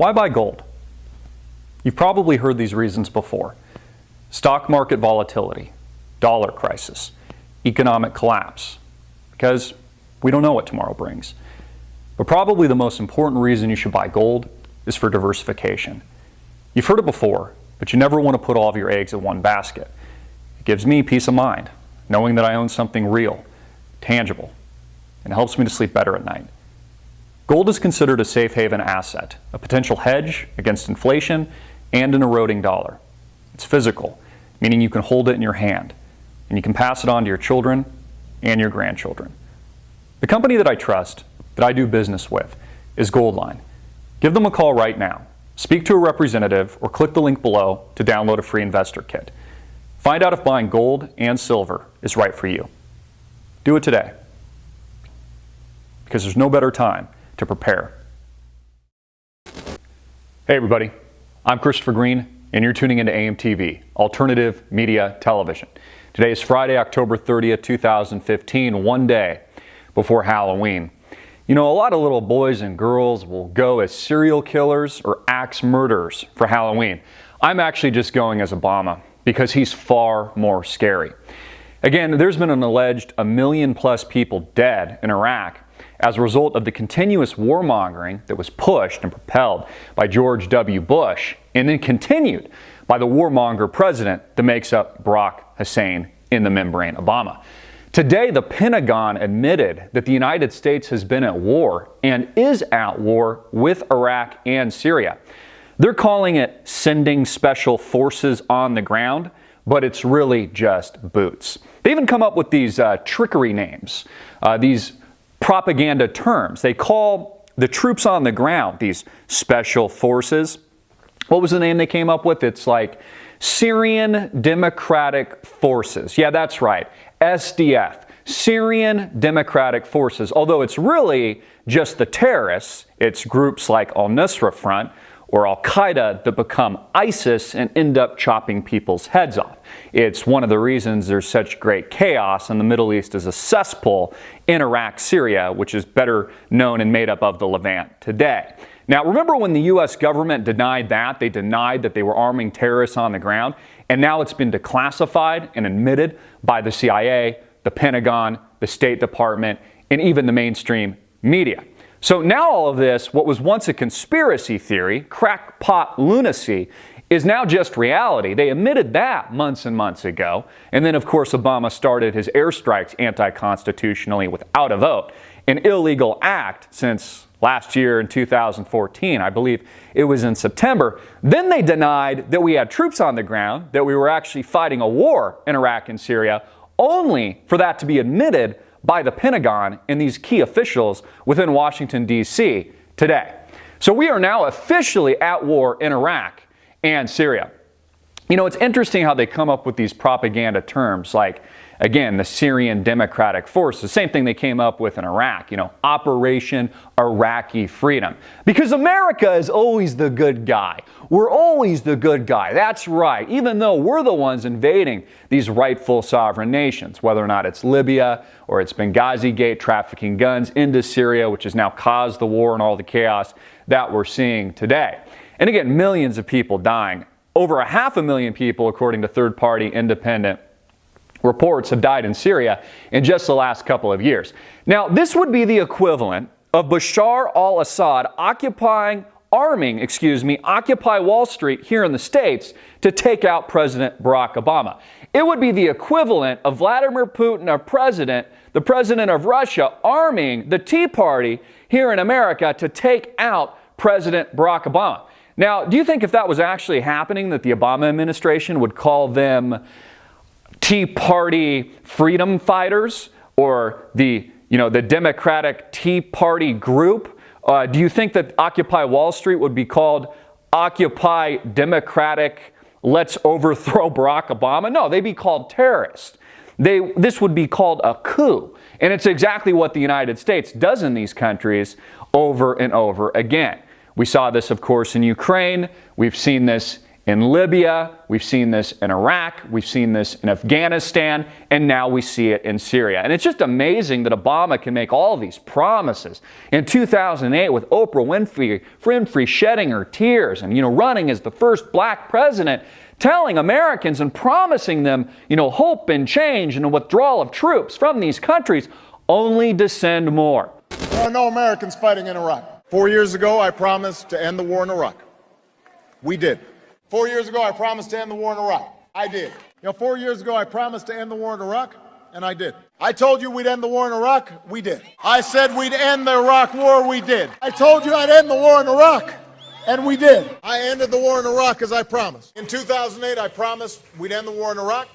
Why buy gold? You've probably heard these reasons before. Stock market volatility, dollar crisis, economic collapse, because we don't know what tomorrow brings. But probably the most important reason you should buy gold is for diversification. You've heard it before, but you never want to put all of your eggs in one basket. It gives me peace of mind, knowing that I own something real, tangible, and it helps me to sleep better at night. Gold is considered a safe haven asset, a potential hedge against inflation and an eroding dollar. It's physical, meaning you can hold it in your hand, and you can pass it on to your children and your grandchildren. The company that I trust, that I do business with, is Goldline. Give them a call right now. Speak to a representative or click the link below to download a free investor kit. Find out if buying gold and silver is right for you. Do it today, because there's no better time to prepare. Hey everybody, I'm Christopher Green, and you're tuning into AMTV, Alternative Media Television. Today is Friday, October 30th, 2015, one day before Halloween. You know, a lot of little boys and girls will go as serial killers or axe murderers for Halloween. I'm actually just going as Obama because he's far more scary. Again, there's been an alleged 1 million plus people dead in Iraq as a result of the continuous warmongering that was pushed and propelled by George W. Bush and then continued by the warmonger president that makes up Barack Hussein in the membrane Obama. Today, the Pentagon admitted that the United States has been at war and is at war with Iraq and Syria. They're calling it sending special forces on the ground, but it's really just boots. They even come up with these trickery names, these propaganda terms. They call the troops on the ground these special forces. What was the name they came up with? It's like Syrian Democratic Forces. Yeah, that's right. SDF, Syrian Democratic Forces. Although it's really just the terrorists, it's groups like Al-Nusra Front or Al-Qaeda that become ISIS and end up chopping people's heads off. It's one of the reasons there's such great chaos in the Middle East as a cesspool in Iraq, Syria, which is better known and made up of the Levant today. Now, remember when the U.S. government denied that? They denied that they were arming terrorists on the ground, and now it's been declassified and admitted by the CIA, the Pentagon, the State Department, and even the mainstream media. So now all of this, what was once a conspiracy theory, crackpot lunacy, is now just reality. They admitted that months and months ago. And then, of course, Obama started his airstrikes anti-constitutionally without a vote, an illegal act since last year in 2014. I believe it was in September. Then they denied that we had troops on the ground, that we were actually fighting a war in Iraq and Syria, only for that to be admitted by the Pentagon and these key officials within Washington, D.C. today. So we are now officially at war in Iraq and Syria. You know, it's interesting how they come up with these propaganda terms like, again, the Syrian Democratic Forces. Same thing they came up with in Iraq, you know, Operation Iraqi Freedom. Because America is always the good guy. We're always the good guy. That's right. Even though we're the ones invading these rightful sovereign nations, whether or not it's Libya or it's Benghazi Gate trafficking guns into Syria, which has now caused the war and all the chaos that we're seeing today. And again, millions of people dying. Over 500,000 people, according to third-party independent reports, have died in Syria in just the last couple of years. Now, this would be the equivalent of Bashar al-Assad arming Occupy Wall Street here in the States to take out President Barack Obama. It would be the equivalent of Vladimir Putin, the president of Russia, arming the Tea Party here in America to take out President Barack Obama. Now, do you think if that was actually happening, that the Obama administration would call them Tea Party freedom fighters or the Democratic Tea Party group? Do you think that Occupy Wall Street would be called Occupy Democratic Let's Overthrow Barack Obama? No, they'd be called terrorists. This would be called a coup. And it's exactly what the United States does in these countries over and over again. We saw this, of course, in Ukraine. We've seen this in Libya, we've seen this in Iraq, we've seen this in Afghanistan, and now we see it in Syria. And it's just amazing that Obama can make all these promises. In 2008, with Oprah Winfrey shedding her tears and, running as the first black president, telling Americans and promising them, hope and change and a withdrawal of troops from these countries, only to send more. There are no Americans fighting in Iraq. 4 years ago, I promised to end the war in Iraq. We did. 4 years ago, I promised to end the war in Iraq. I did. 4 years ago, I promised to end the war in Iraq, and I did. I told you we'd end the war in Iraq. We did. I said we'd end the Iraq war. We did. I told you I'd end the war in Iraq, and we did. I ended the war in Iraq as I promised. In 2008, I promised we'd end the war in Iraq.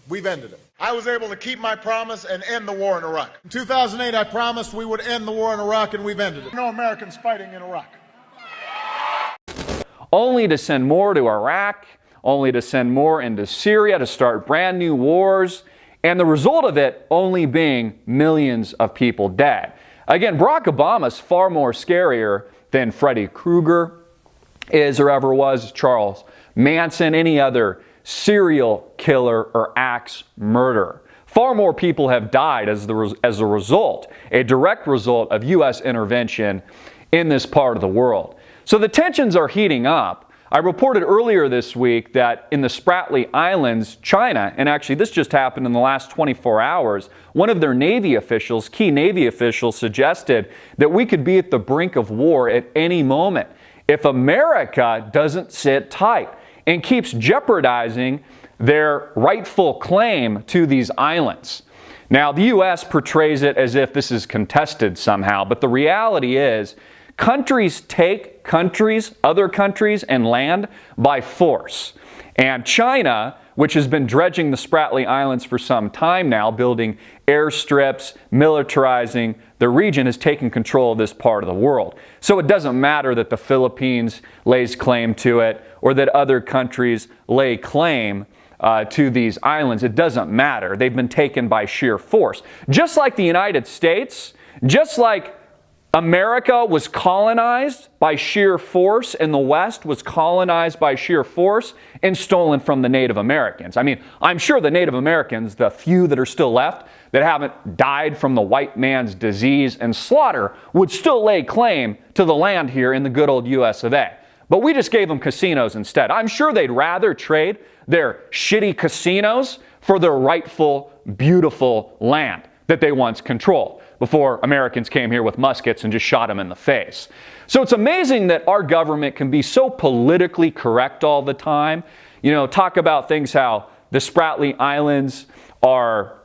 We've ended it. I was able to keep my promise and end the war in Iraq. In 2008, I promised we would end the war in Iraq, and we've ended it. No Americans fighting in Iraq. Only to send more to Iraq, only to send more into Syria to start brand new wars, and the result of it only being millions of people dead. Again, Barack Obama's far more scarier than Freddy Krueger is or ever was, Charles Manson, any other serial killer or axe murderer. Far more people have died as a result, a direct result of U.S. intervention in this part of the world. So the tensions are heating up. I reported earlier this week that in the Spratly Islands, China, and actually this just happened in the last 24 hours, one of their Navy officials, key Navy officials, suggested that we could be at the brink of war at any moment if America doesn't sit tight and keeps jeopardizing their rightful claim to these islands. Now, the U.S. portrays it as if this is contested somehow, but the reality is countries take other countries, and land by force. And China, which has been dredging the Spratly Islands for some time now, building airstrips, militarizing the region, has taken control of this part of the world. So it doesn't matter that the Philippines lays claim to it or that other countries lay claim to these islands. It doesn't matter. They've been taken by sheer force. Just like the United States, just like America was colonized by sheer force and the West was colonized by sheer force and stolen from the Native Americans. I mean, I'm sure the Native Americans, the few that are still left that haven't died from the white man's disease and slaughter, would still lay claim to the land here in the good old US of A. But we just gave them casinos instead. I'm sure they'd rather trade their shitty casinos for their rightful, beautiful land that they once controlled before Americans came here with muskets and just shot them in the face. So it's amazing that our government can be so politically correct all the time. Talk about things how the Spratly Islands are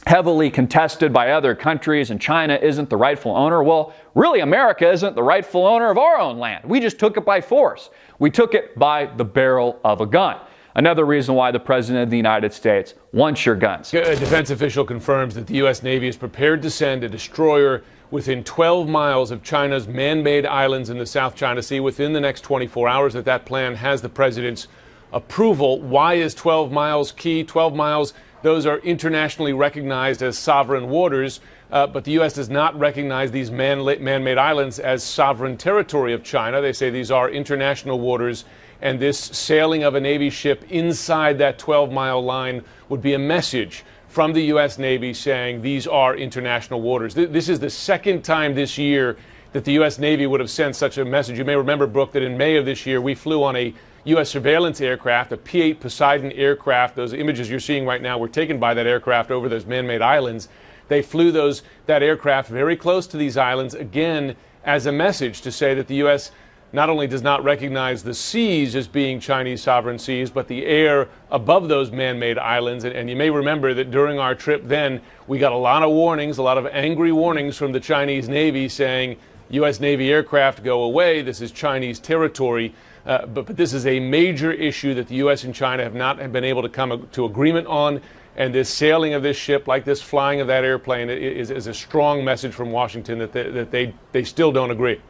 heavily contested by other countries and China isn't the rightful owner. Well, really, America isn't the rightful owner of our own land. We just took it by force. We took it by the barrel of a gun. Another reason why the President of the United States wants your guns. A defense official confirms that the U.S. Navy is prepared to send a destroyer within 12 miles of China's man-made islands in the South China Sea within the next 24 hours. That plan has the President's approval. Why is 12 miles key? 12 miles, those are internationally recognized as sovereign waters, but the U.S. does not recognize these man-made islands as sovereign territory of China. They say these are international waters. And this sailing of a Navy ship inside that 12-mile line would be a message from the U.S. Navy saying these are international waters. This is the second time this year that the U.S. Navy would have sent such a message. You may remember, Brooke, that in May of this year, we flew on a U.S. surveillance aircraft, a P-8 Poseidon aircraft. Those images you're seeing right now were taken by that aircraft over those man-made islands. They flew that aircraft very close to these islands, again, as a message to say that the U.S. not only does not recognize the seas as being Chinese sovereign seas, but the air above those man-made islands. And you may remember that during our trip then, we got a lot of warnings, a lot of angry warnings from the Chinese Navy saying, U.S. Navy aircraft, go away, this is Chinese territory. But this is a major issue that the U.S. and China have not been able to come to agreement on. And this sailing of this ship, like this flying of that airplane, is a strong message from Washington that they still don't agree.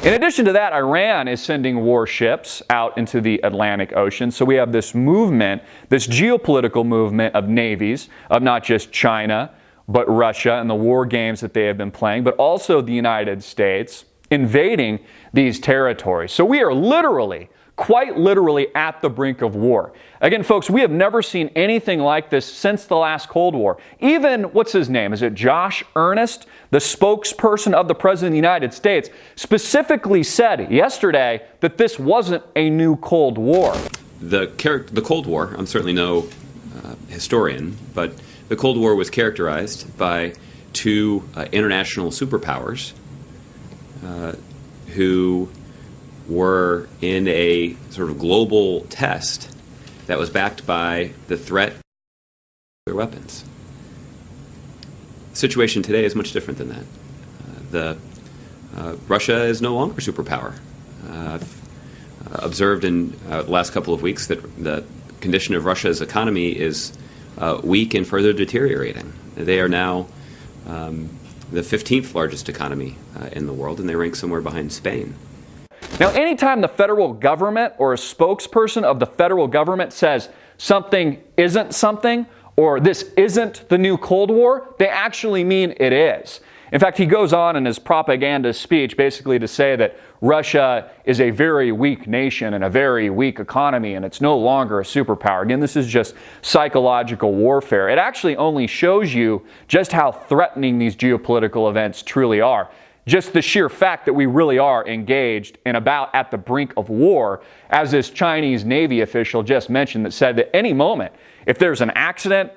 In addition to that, Iran is sending warships out into the Atlantic Ocean. So we have this movement, this geopolitical movement of navies, of not just China, but Russia and the war games that they have been playing, but also the United States invading these territories. So we are literally quite literally at the brink of war. Again, folks, we have never seen anything like this since the last Cold War. Even, what's his name? Is it Josh Earnest, the spokesperson of the President of the United States, specifically said yesterday that this wasn't a new Cold War. The Cold War, I'm certainly no historian, but the Cold War was characterized by two international superpowers who were in a sort of global test that was backed by the threat of nuclear weapons. The situation today is much different than that. Russia is no longer a superpower. I've observed in the last couple of weeks that the condition of Russia's economy is weak and further deteriorating. They are now the 15th largest economy in the world, and they rank somewhere behind Spain. Now, anytime the federal government or a spokesperson of the federal government says something isn't something, or this isn't the new Cold War, they actually mean it is. In fact, he goes on in his propaganda speech basically to say that Russia is a very weak nation and a very weak economy, and it's no longer a superpower. Again, this is just psychological warfare. It actually only shows you just how threatening these geopolitical events truly are. Just the sheer fact that we really are engaged and about at the brink of war, as this Chinese Navy official just mentioned, that said that any moment, if there's an accident,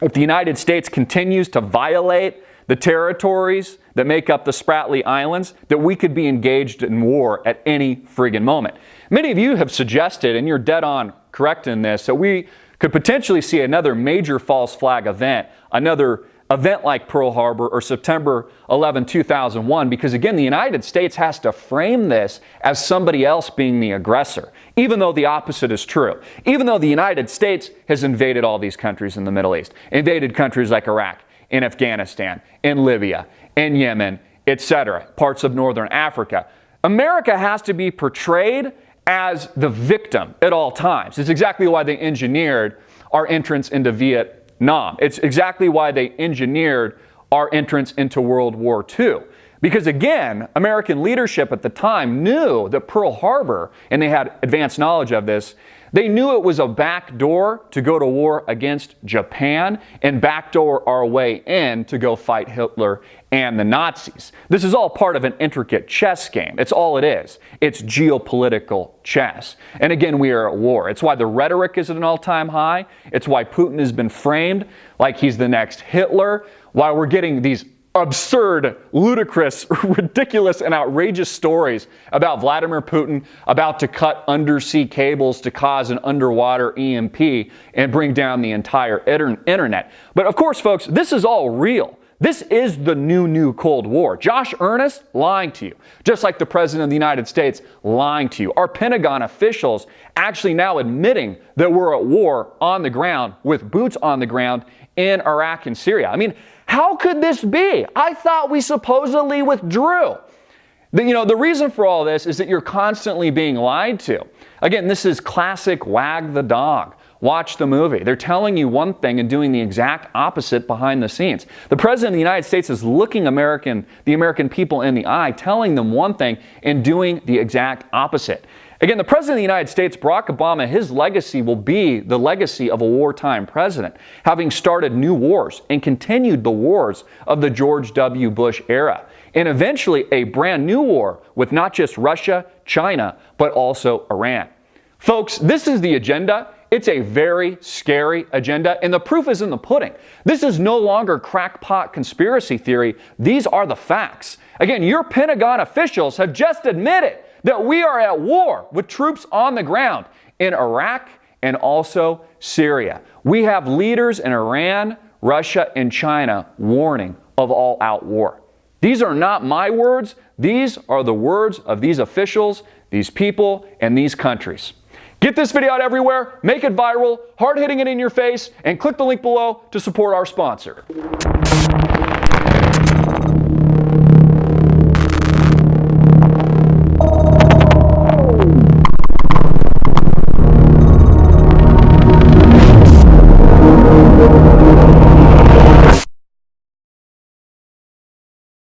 if the United States continues to violate the territories that make up the Spratly Islands, that we could be engaged in war at any friggin' moment. Many of you have suggested, and you're dead on correct in this, that we could potentially see another major false flag event, another event like Pearl Harbor or September 11, 2001, because again, the United States has to frame this as somebody else being the aggressor, even though the opposite is true. Even though the United States has invaded all these countries in the Middle East, invaded countries like Iraq, in Afghanistan, in Libya, in Yemen, etc., parts of Northern Africa. America has to be portrayed as the victim at all times. It's exactly why they engineered our entrance into Vietnam. It's exactly why they engineered our entrance into World War II. Because again, American leadership at the time knew that Pearl Harbor, and they had advanced knowledge of this, they knew it was a backdoor to go to war against Japan and backdoor our way in to go fight Hitler and the Nazis. This is all part of an intricate chess game. It's all it is. It's geopolitical chess. And again, we are at war. It's why the rhetoric is at an all-time high. It's why Putin has been framed like he's the next Hitler. Why we're getting these absurd, ludicrous, ridiculous, and outrageous stories about Vladimir Putin about to cut undersea cables to cause an underwater EMP and bring down the entire internet. But of course, folks, this is all real. This is the new Cold War. Josh Earnest lying to you, just like the President of the United States lying to you. Our Pentagon officials actually now admitting that we're at war on the ground with boots on the ground in Iraq and Syria. I mean, how could this be? I thought we supposedly withdrew. The reason for all this is that you're constantly being lied to. Again, this is classic wag the dog. Watch the movie. They're telling you one thing and doing the exact opposite behind the scenes. The President of the United States is looking the American people in the eye, telling them one thing and doing the exact opposite. Again, the President of the United States, Barack Obama, his legacy will be the legacy of a wartime president, having started new wars and continued the wars of the George W. Bush era, and eventually a brand new war with not just Russia, China, but also Iran. Folks, this is the agenda. It's a very scary agenda, and the proof is in the pudding. This is no longer crackpot conspiracy theory. These are the facts. Again, your Pentagon officials have just admitted that we are at war with troops on the ground in Iraq and also Syria. We have leaders in Iran, Russia, and China warning of all-out war. These are not my words. These are the words of these officials, these people, and these countries. Get this video out everywhere, make it viral, hard hitting it in your face, and click the link below to support our sponsor.